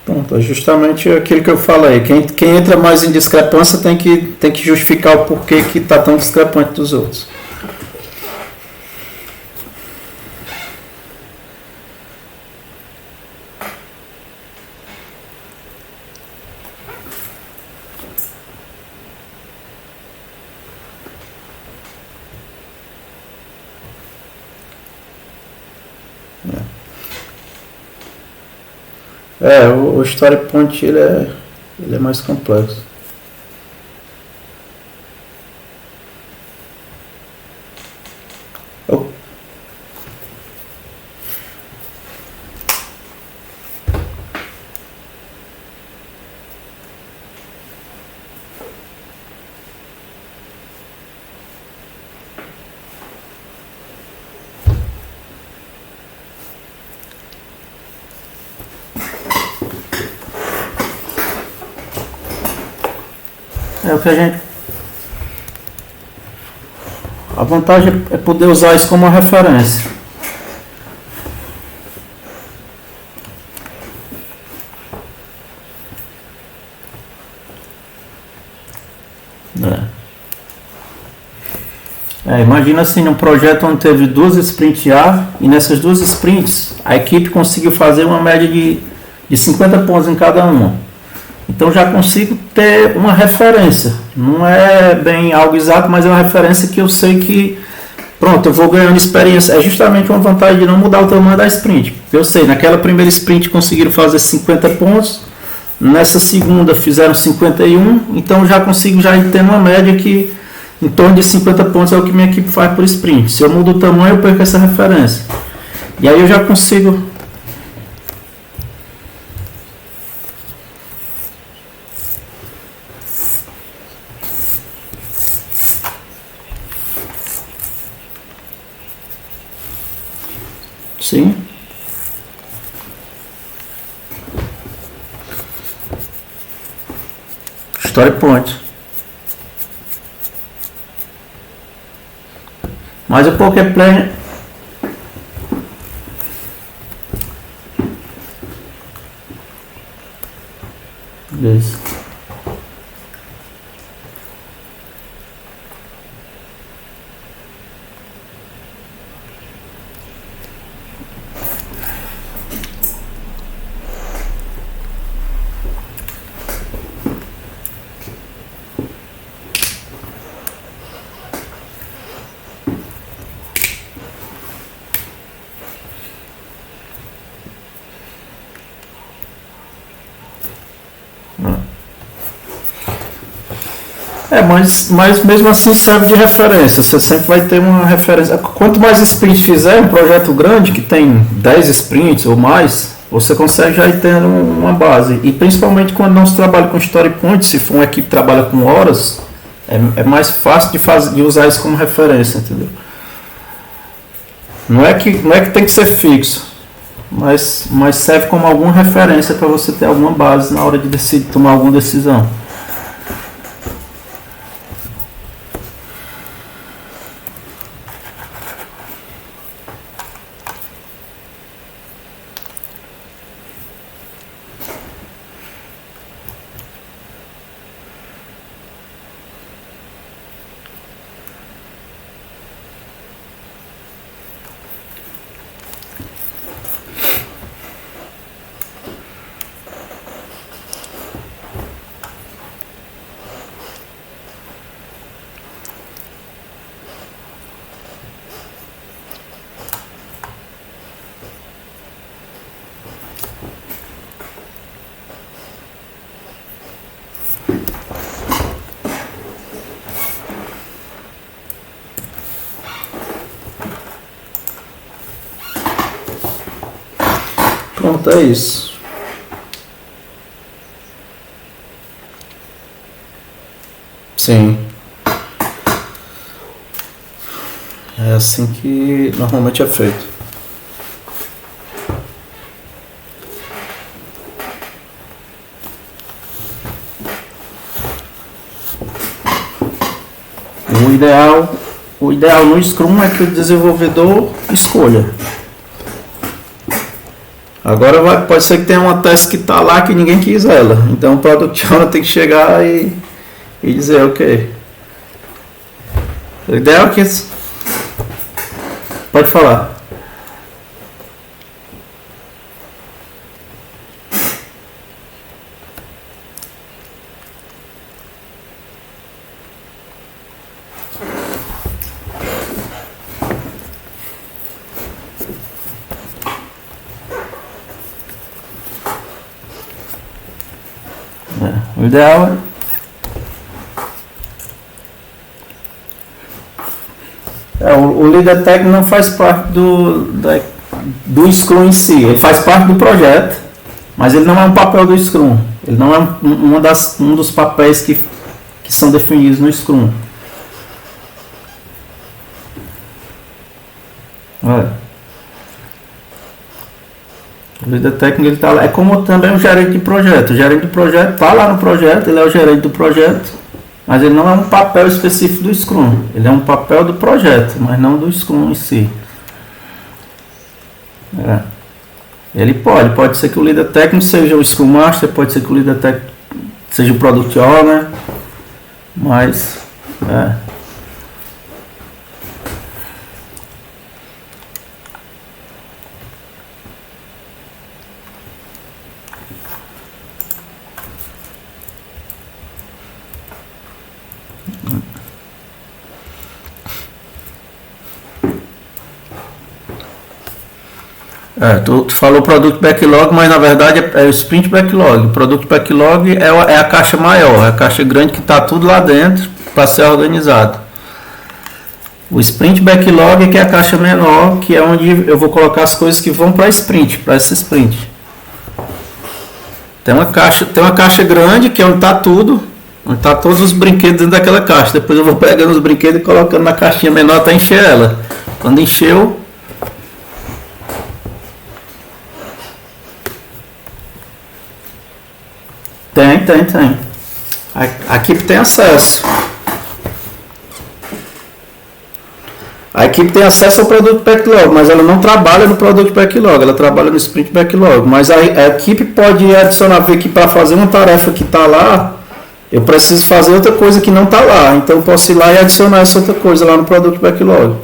Pronto, é justamente aquilo que eu falei. Quem entra mais em discrepância tem que justificar o porquê que está tão discrepante dos outros. O Story Point ele é mais complexo. Oh. É o que a gente... A vantagem é poder usar isso como uma referência. Imagina assim, um projeto onde teve 2 sprints A e nessas 2 sprints a equipe conseguiu fazer uma média de 50 pontos em cada uma. Então já consigo ter uma referência. Não é bem algo exato, mas é uma referência que eu sei que, pronto, eu vou ganhando experiência. É justamente uma vantagem de não mudar o tamanho da sprint. Eu sei, naquela primeira sprint conseguiram fazer 50 pontos, nessa segunda fizeram 51, então já consigo já ter uma média que em torno de 50 pontos é o que minha equipe faz por sprint. Se eu mudo o tamanho, eu perco essa referência. E aí eu já consigo... Sim. Story Point. Mas o Poker Planner... Beleza. Mas mesmo assim serve de referência. Você sempre vai ter uma referência. Quanto mais sprint fizer, um projeto grande que tem 10 sprints ou mais, você consegue já ir tendo uma base. E principalmente quando não se trabalha com story point, se for uma equipe que trabalha com horas, é mais fácil de usar isso como referência, entendeu? Não é que tem que ser fixo, mas serve como alguma referência para você ter alguma base na hora de decidir, tomar alguma decisão. Pronto, é isso. Sim. É assim que normalmente é feito. O ideal no Scrum é que o desenvolvedor escolha. Agora pode ser que tenha uma task que está lá que ninguém quis ela. Então o Product Owner tem que chegar e dizer ok. O ideal é que... Pode falar. O ideal o líder técnico não faz parte do Scrum em si, ele faz parte do projeto, mas ele não é um papel do Scrum, ele não é um dos papéis que são definidos no Scrum. O líder técnico ele tá lá, é como também o gerente de projeto. O gerente de projeto está lá no projeto, ele é o gerente do projeto, mas ele não é um papel específico do Scrum. Ele é um papel do projeto, mas não do Scrum em si. Ele pode ser que o líder técnico seja o Scrum Master, pode ser que o líder técnico seja o Product Owner, mas tu falou Product Backlog, mas na verdade é o Sprint Backlog. O Product Backlog é a caixa maior, é a caixa grande que está tudo lá dentro para ser organizado. O Sprint Backlog é que é a caixa menor, que é onde eu vou colocar as coisas que vão para sprint, para essa sprint. Tem uma caixa grande que é onde está tudo, onde está todos os brinquedos dentro daquela caixa. Depois eu vou pegando os brinquedos e colocando na caixinha menor até encher ela. Quando encheu, Tem. A equipe tem acesso. A equipe tem acesso ao Product Backlog, mas ela não trabalha no Product Backlog, ela trabalha no Sprint Backlog. Mas a equipe pode adicionar, ver que para fazer uma tarefa que está lá, eu preciso fazer outra coisa que não está lá. Então eu posso ir lá e adicionar essa outra coisa lá no Product Backlog.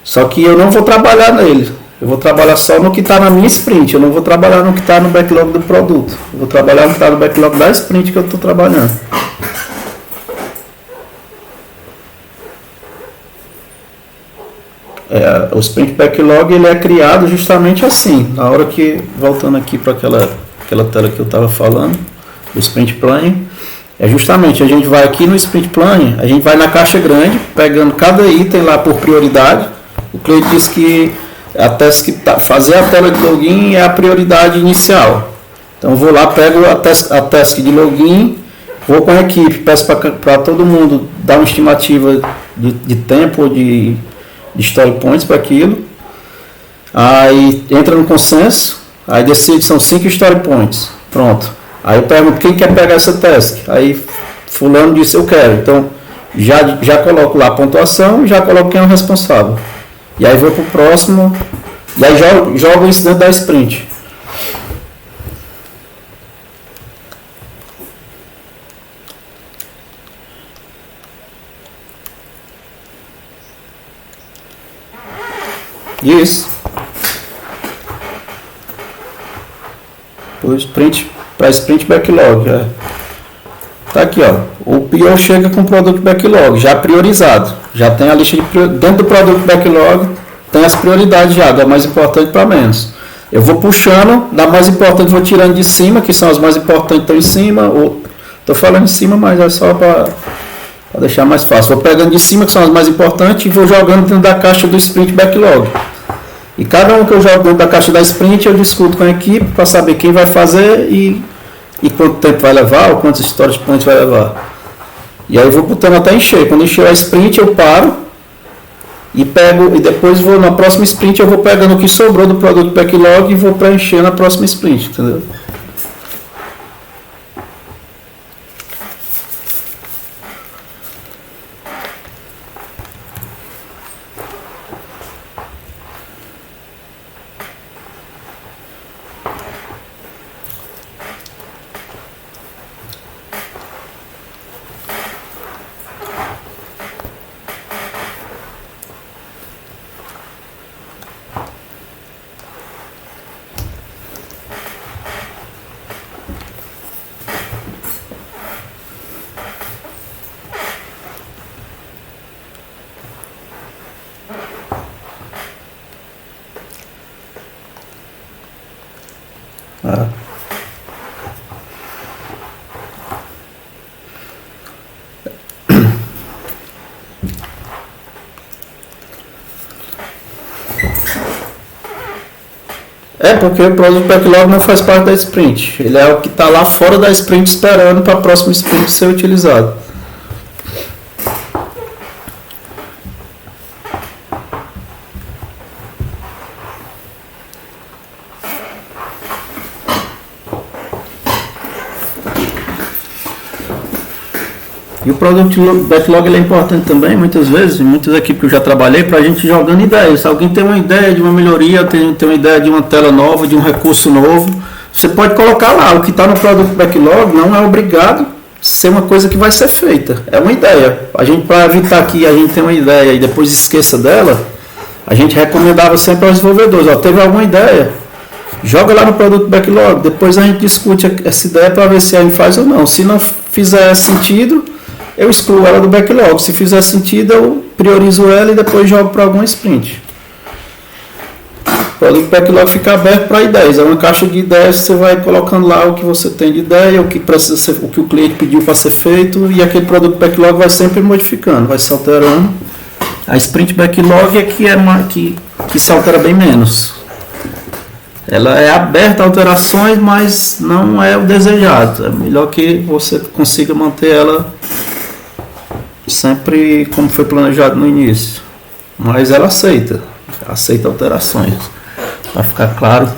Só que eu não vou trabalhar nele. Eu vou trabalhar só no que está na minha sprint, eu não vou trabalhar no que está no backlog do produto. Eu vou trabalhar no que está no backlog da sprint que eu estou trabalhando. O Sprint Backlog ele é criado justamente assim. Na hora que, voltando aqui para aquela tela que eu estava falando, o Sprint Planning, justamente a gente vai aqui no Sprint Planning, a gente vai na caixa grande, pegando cada item lá por prioridade. O cliente diz que fazer a tela de login é a prioridade inicial. Então eu vou lá, pego a task de login, vou com a equipe, peço para todo mundo dar uma estimativa de tempo ou de story points para aquilo. Aí entra no consenso, aí decide, são 5 story points. Pronto. Aí eu pergunto quem quer pegar essa task. Aí fulano disse eu quero. Então já coloco lá a pontuação e já coloco quem é o responsável. E aí vou pro próximo. E aí jogo isso dentro da sprint. Isso. Para sprint backlog. Tá aqui, ó. O PO chega com o produto backlog já priorizado. Já tem a lista dentro do produto backlog, tem as prioridades já, da mais importante para menos. Eu vou puxando, da mais importante vou tirando de cima, que são as mais importantes que estão em cima. Estou falando em cima, mas é só para deixar mais fácil. Vou pegando de cima, que são as mais importantes, e vou jogando dentro da caixa do sprint backlog. E cada um que eu jogo dentro da caixa da sprint, eu discuto com a equipe para saber quem vai fazer e quanto tempo vai levar, ou quantos storage points vai levar. E aí eu vou botando até encher. Quando encher a sprint, eu paro e pego, e depois vou na próxima sprint, eu vou pegando o que sobrou do produto backlog e vou preencher na próxima sprint, entendeu? É porque o produto backlog não faz parte da sprint. Ele é o que está lá fora da sprint esperando para a próxima sprint ser utilizado. E o product backlog ele é importante também, muitas vezes, em muitas equipes que eu já trabalhei, para a gente jogando ideias. Se alguém tem uma ideia de uma melhoria, tem uma ideia de uma tela nova, de um recurso novo, você pode colocar lá. O que está no product backlog não é obrigado a ser uma coisa que vai ser feita. É uma ideia. A gente, para evitar que a gente tenha uma ideia e depois esqueça dela, a gente recomendava sempre aos desenvolvedores, ó, teve alguma ideia? Joga lá no produto backlog, depois a gente discute essa ideia para ver se a gente faz ou não. Se não fizer sentido, eu excluo ela do backlog. Se fizer sentido, eu priorizo ela e depois jogo para algum sprint. O produto backlog fica aberto para ideias. É uma caixa de ideias, você vai colocando lá o que você tem de ideia, o que precisa ser, o que o cliente pediu para ser feito, e aquele produto backlog vai sempre modificando, vai se alterando. A sprint backlog é que se altera bem menos. Ela é aberta a alterações, mas não é o desejado. É melhor que você consiga manter ela sempre como foi planejado no início. Mas ela aceita alterações. Para ficar claro,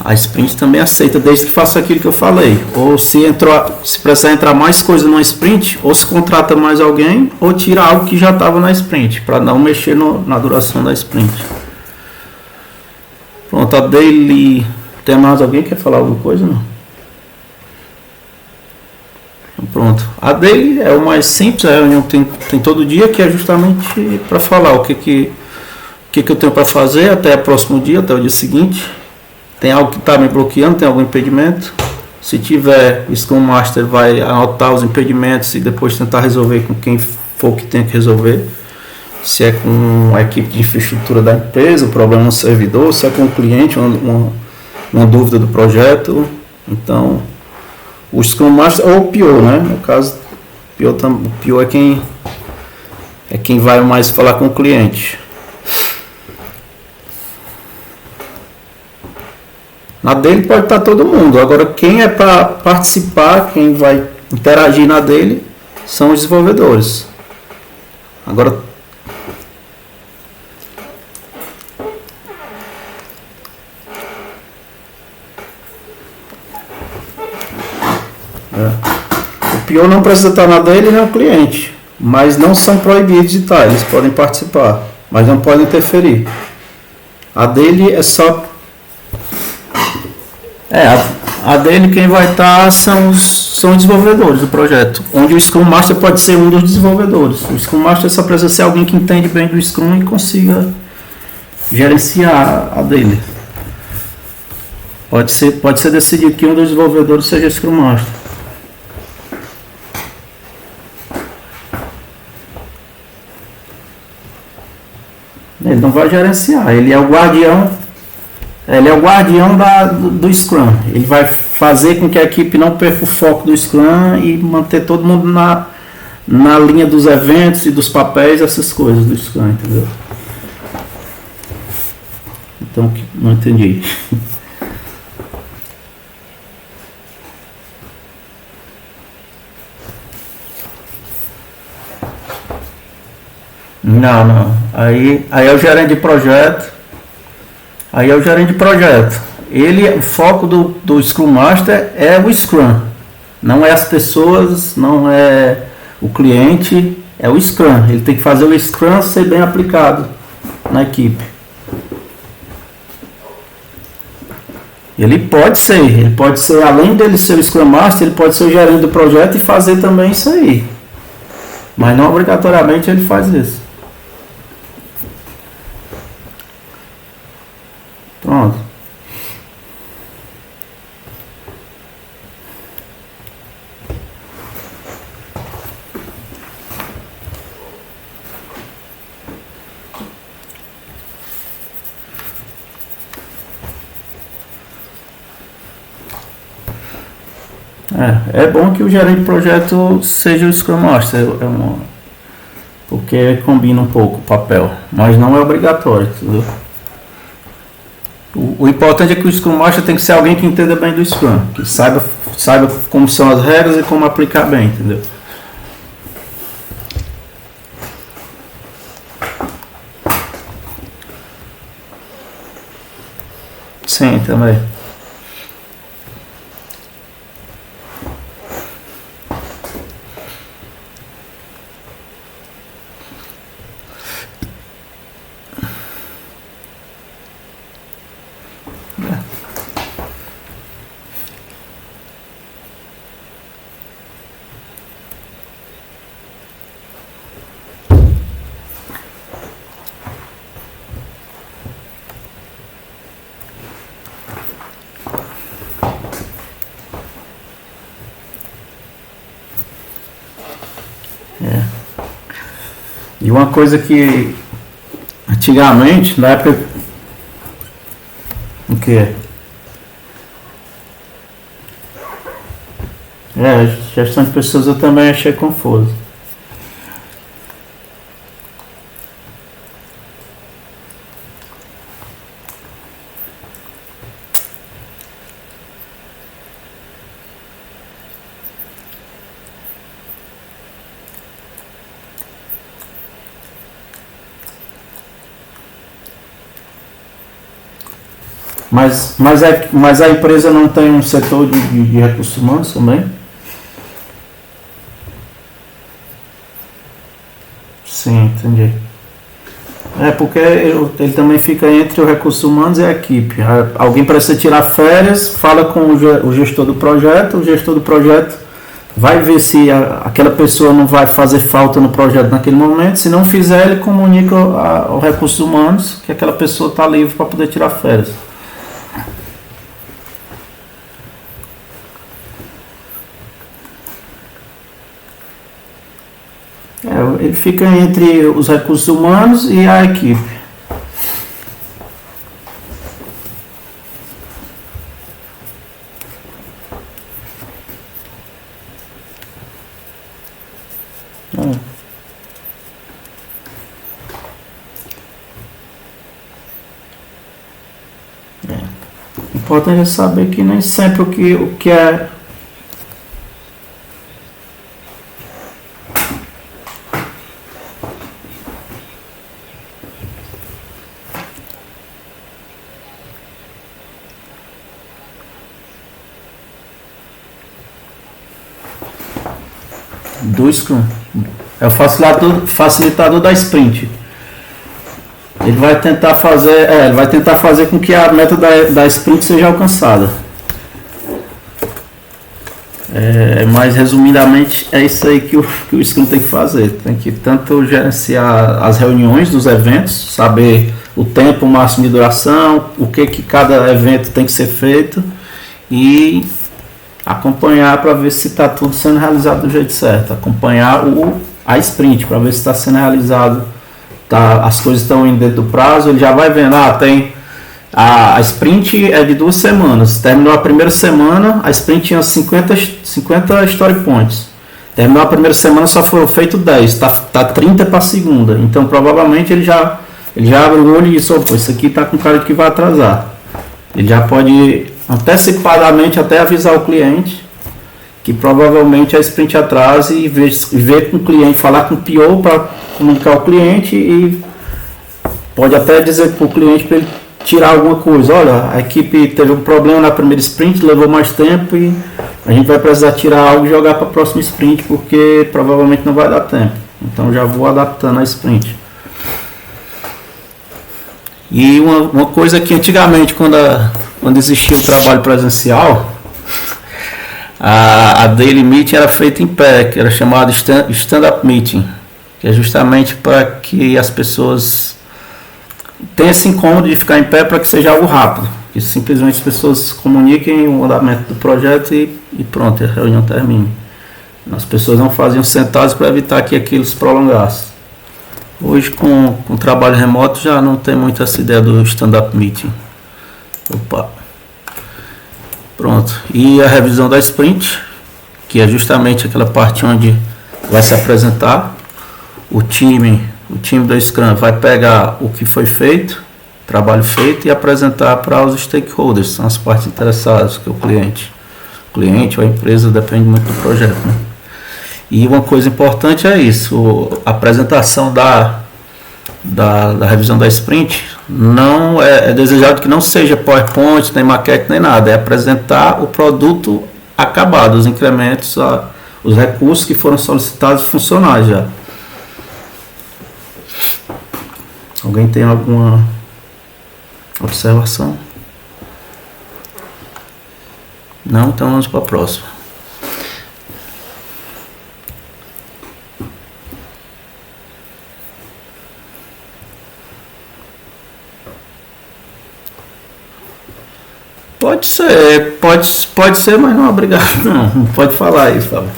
a sprint também aceita, desde que faça aquilo que eu falei. Ou se precisar entrar mais coisa numa sprint, ou se contrata mais alguém, ou tira algo que já estava na sprint, para não mexer na duração da sprint. Pronto, a daily. Tem mais alguém que quer falar alguma coisa? Não? Pronto. A daily é o mais simples, a reunião tem todo dia, que é justamente para falar o que eu tenho para fazer até o próximo dia, até o dia seguinte. Tem algo que está me bloqueando, tem algum impedimento. Se tiver, o Scrum Master vai anotar os impedimentos e depois tentar resolver com quem for que tenha que resolver. Se é com a equipe de infraestrutura da empresa, o problema no servidor, se é com o cliente, uma dúvida do projeto. Então, o Scrum Master ou o PO, né? No caso, o PO é quem vai mais falar com o cliente. Na dele pode estar todo mundo. Agora, quem é para participar, quem vai interagir na dele, são os desenvolvedores. Agora, PO não precisa estar na dele nem o cliente, mas não são proibidos de estar, eles podem participar, mas não podem interferir. A dele é só... a dele quem vai estar são os desenvolvedores do projeto, onde o Scrum Master pode ser um dos desenvolvedores. O Scrum Master só precisa ser alguém que entende bem do Scrum e consiga gerenciar a dele. Pode ser decidido que um dos desenvolvedores seja Scrum Master. Ele não vai gerenciar, ele é o guardião do Scrum. Ele vai fazer com que a equipe não perca o foco do Scrum e manter todo mundo na linha dos eventos e dos papéis, essas coisas do Scrum, entendeu? Então, não entendi. Não. Aí é o gerente de projeto. O foco do Scrum Master é o Scrum. Não é as pessoas, não é o cliente, é o Scrum. Ele tem que fazer o Scrum ser bem aplicado na equipe. Ele pode ser, além dele ser o Scrum Master, ele pode ser o gerente do projeto e fazer também isso aí. Mas não obrigatoriamente ele faz isso. Pronto. É bom que o gerente de projeto seja o Scrum Master, porque combina um pouco o papel, mas não é obrigatório, entendeu? O importante é que o Scrum Master tem que ser alguém que entenda bem do Scrum, que saiba como são as regras e como aplicar bem, entendeu? Sim, também. E uma coisa que antigamente, na época... O que? Gestão de pessoas eu também achei confuso. Mas a empresa não tem um setor de recursos humanos também? Sim, entendi. Porque ele também fica entre os recursos humanos e a equipe. Alguém precisa tirar férias, fala com o gestor do projeto, vai ver se aquela pessoa não vai fazer falta no projeto naquele momento. Se não fizer, ele comunica ao recursos humanos que aquela pessoa está livre para poder tirar férias. Ele fica entre os recursos humanos e a equipe. O importante é saber que nem sempre o que é... do Scrum. É o facilitador da sprint. Ele vai tentar fazer com que a meta da sprint seja alcançada. Mas resumidamente é isso aí que o Scrum tem que fazer. Tem que tanto gerenciar as reuniões dos eventos, saber o tempo máximo de duração, o que cada evento tem que ser feito e acompanhar para ver se está tudo sendo realizado do jeito certo. Acompanhar a sprint para ver se está sendo realizado, as coisas estão indo dentro do prazo. Ele já vai vendo, tem a sprint é de 2 semanas. Terminou a primeira semana, a sprint tinha 50 story points. Terminou a primeira semana, só foram feitos 10, tá 30 para a segunda. Então provavelmente ele já abre o olho e diz, isso aqui está com cara de que vai atrasar. Ele já pode antecipadamente até avisar o cliente que provavelmente a sprint atrasa e ver com o cliente, falar com o PO para comunicar ao cliente e pode até dizer para o cliente para ele tirar alguma coisa. Olha, a equipe teve um problema na primeira sprint, levou mais tempo e a gente vai precisar tirar algo e jogar para a próxima sprint porque provavelmente não vai dar tempo. Então já vou adaptando a sprint. E uma coisa que antigamente, quando existia o trabalho presencial, a daily meeting era feita em pé, que era chamado stand-up meeting, que é justamente para que as pessoas tenham esse incômodo de ficar em pé para que seja algo rápido, que simplesmente as pessoas comuniquem o andamento do projeto e pronto, a reunião termine. As pessoas não faziam sentados para evitar que aquilo se prolongasse. Hoje, com o trabalho remoto, já não tem muito essa ideia do stand-up meeting. Pronto. E a revisão da sprint, que é justamente aquela parte onde vai se apresentar. O time do Scrum vai pegar o que foi feito, trabalho feito, e apresentar para os stakeholders, são as partes interessadas, que é o cliente. O cliente ou a empresa, depende muito do projeto, né? E uma coisa importante é isso, a apresentação da revisão da sprint não é desejado que não seja PowerPoint, nem maquete, nem nada, é apresentar o produto acabado, os incrementos, os recursos que foram solicitados funcionais já. Alguém tem alguma observação? Não? Então vamos para a próxima. Pode ser, mas não é obrigado, não. Pode falar aí, Fábio.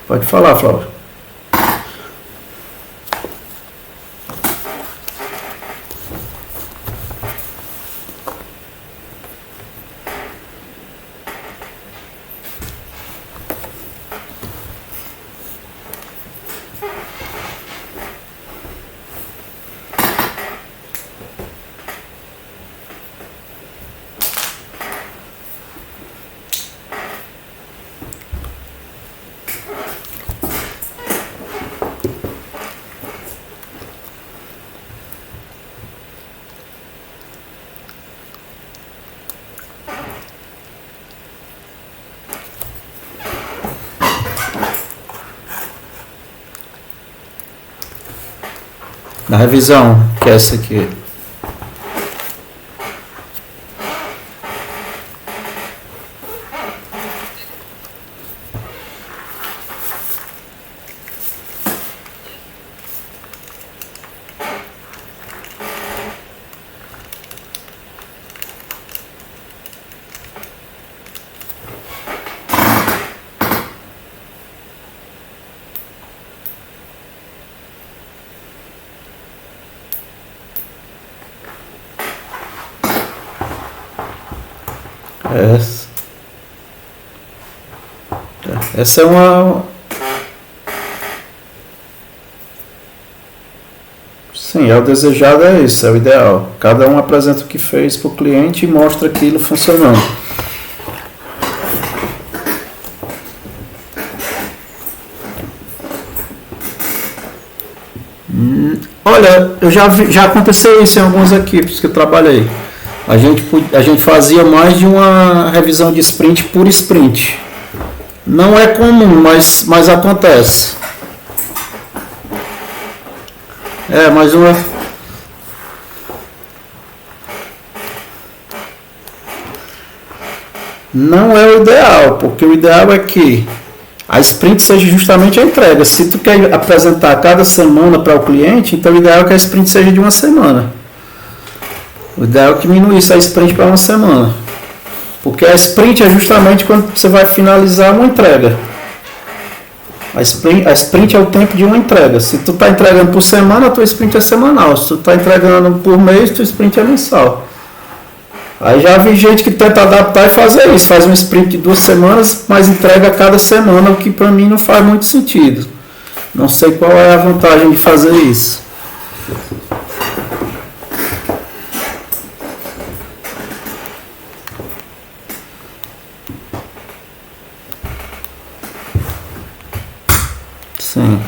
Pode falar, Flávio. Na revisão, que é essa aqui. Essa é uma... Sim, é o desejado, é isso, é o ideal. Cada um apresenta o que fez para o cliente e mostra aquilo funcionando. Olha, já aconteceu isso em algumas equipes que eu trabalhei. a gente fazia mais de uma revisão de sprint por sprint. Não é comum, mas acontece. Mais uma. Não é o ideal, porque o ideal é que a sprint seja justamente a entrega. Se tu quer apresentar cada semana para o cliente, então o ideal é que a sprint seja de uma semana. O ideal é que diminuísse a sprint para uma semana. Porque a sprint é justamente quando você vai finalizar uma entrega. A sprint é o tempo de uma entrega. Se tu está entregando por semana, a tua sprint é semanal. Se tu está entregando por mês, tua sprint é mensal. Aí já vi gente que tenta adaptar e fazer isso. Faz um sprint de 2 semanas, mas entrega a cada semana, o que para mim não faz muito sentido. Não sei qual é a vantagem de fazer isso. Sim.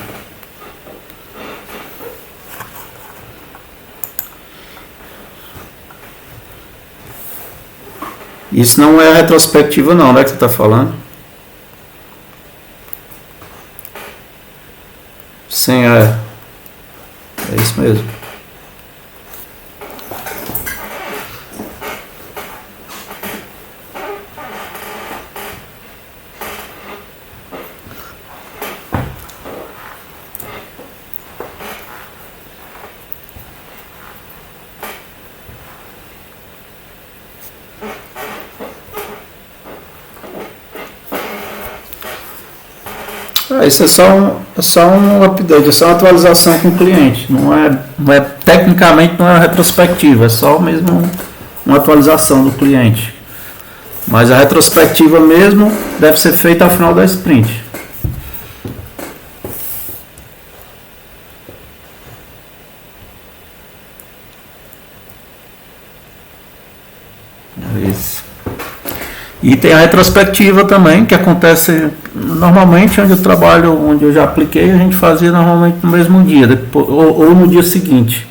Isso não é a retrospectiva não, né, que você está falando? Sim, é. É isso mesmo. Isso é só um update, é só uma atualização com o cliente. Tecnicamente não é uma retrospectiva, é só mesmo uma atualização do cliente. Mas a retrospectiva mesmo deve ser feita ao final da sprint. Isso. E tem a retrospectiva também, que acontece normalmente onde eu trabalho, onde eu já apliquei, a gente fazia normalmente no mesmo dia, depois, ou no dia seguinte,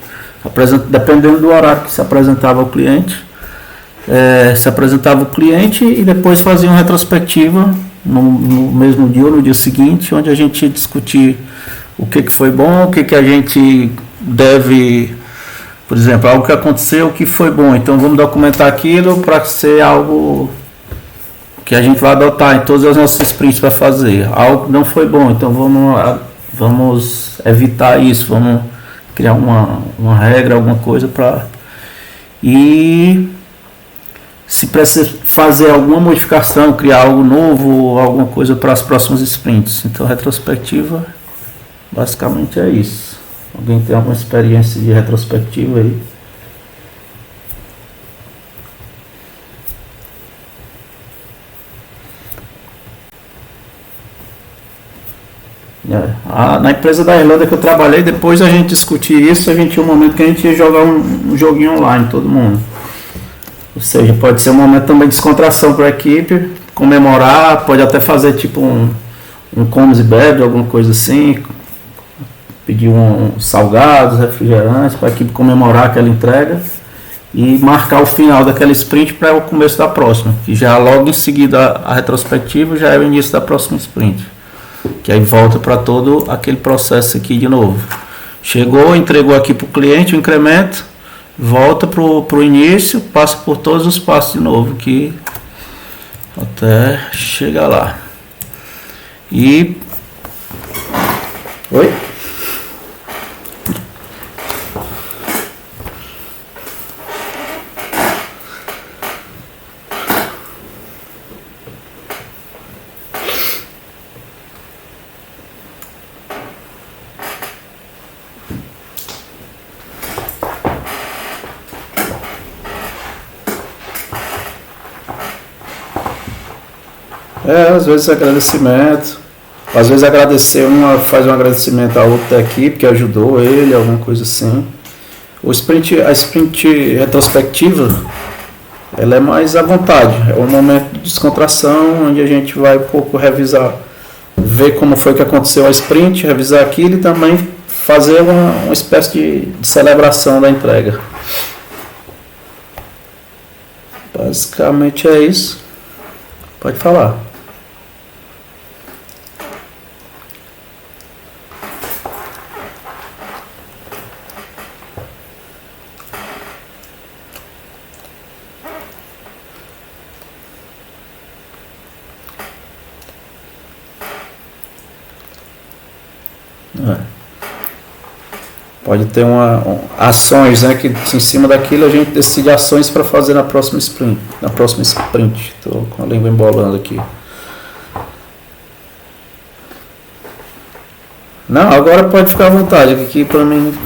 dependendo do horário que se apresentava ao cliente. Se apresentava o cliente e depois fazia uma retrospectiva no mesmo dia ou no dia seguinte, onde a gente discutia o que foi bom, o que a gente deve, por exemplo, algo que aconteceu, o que foi bom, então vamos documentar aquilo para ser algo que a gente vai adotar em todas as nossas sprints para fazer. Algo não foi bom, então vamos evitar isso, vamos criar uma regra, alguma coisa para... E se precisa fazer alguma modificação, criar algo novo, alguma coisa para as próximas sprints. Então, retrospectiva, basicamente é isso. Alguém tem alguma experiência de retrospectiva aí? Na empresa da Irlanda que eu trabalhei, depois a gente discutir isso, a gente tinha um momento que a gente ia jogar um joguinho online, todo mundo. Ou seja, pode ser um momento também de descontração para a equipe, comemorar, pode até fazer tipo um comes e bebe, alguma coisa assim, pedir salgados, refrigerantes, para a equipe comemorar aquela entrega e marcar o final daquela sprint para o começo da próxima, que já logo em seguida a retrospectiva já é o início da próxima sprint. Que aí volta para todo aquele processo aqui de novo. Chegou, entregou aqui para o cliente o incremento, volta para o início, passa por todos os passos de novo, que até chegar lá. E... Oi? Às vezes agradecimento, às vezes faz um agradecimento a outra da equipe que ajudou ele, alguma coisa assim. A sprint retrospectiva, ela é mais à vontade, é um momento de descontração, onde a gente vai um pouco revisar, ver como foi que aconteceu a sprint, revisar aquilo e também fazer uma espécie de celebração da entrega. Basicamente é isso. Pode falar. Pode ter ações, né, que em cima daquilo a gente decide ações para fazer na próxima sprint. Estou com a língua embolando aqui. Não, agora pode ficar à vontade, que aqui para mim